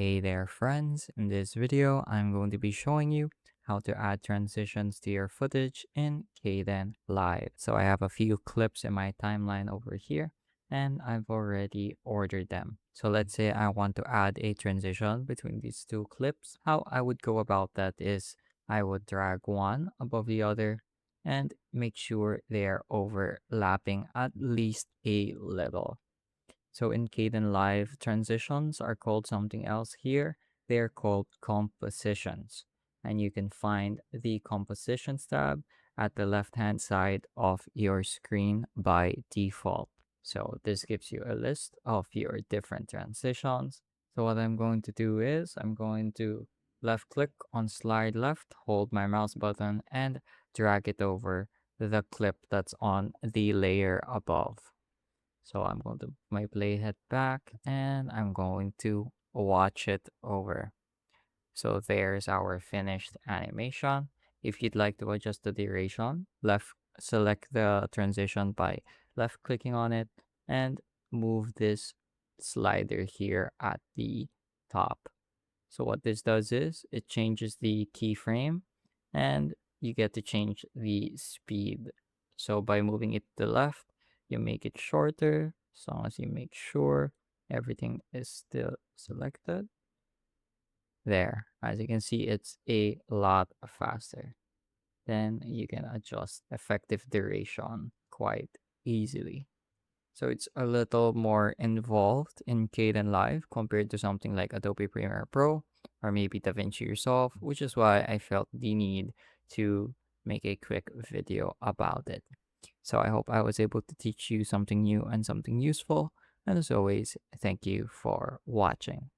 Hey there friends, in this video I'm going to be showing you how to add transitions to your footage in Kdenlive. So I have a few clips in my timeline over here and I've already ordered them. So let's say I want to add a transition between these two clips. How I would go about that is I would drag one above the other and make sure they're overlapping at least a little. So in Kdenlive, transitions are called something else here. They're called compositions. And you can find the compositions tab at the left-hand side of your screen by default. So this gives you a list of your different transitions. So what I'm going to do is I'm going to left click on slide left, hold my mouse button and drag it over the clip that's on the layer above. So I'm going to put my playhead back and I'm going to watch it over. So there's our finished animation. If you'd like to adjust the duration, select the transition by left clicking on it and move this slider here at the top. So what this does is it changes the keyframe and you get to change the speed. So by moving it to the left, you make it shorter as long as you make sure everything is still selected. There, as you can see, it's a lot faster. Then you can adjust effective duration quite easily. So it's a little more involved in Kdenlive compared to something like Adobe Premiere Pro or maybe DaVinci Resolve, which is why I felt the need to make a quick video about it. So I hope I was able to teach you something new and something useful. And as always, thank you for watching.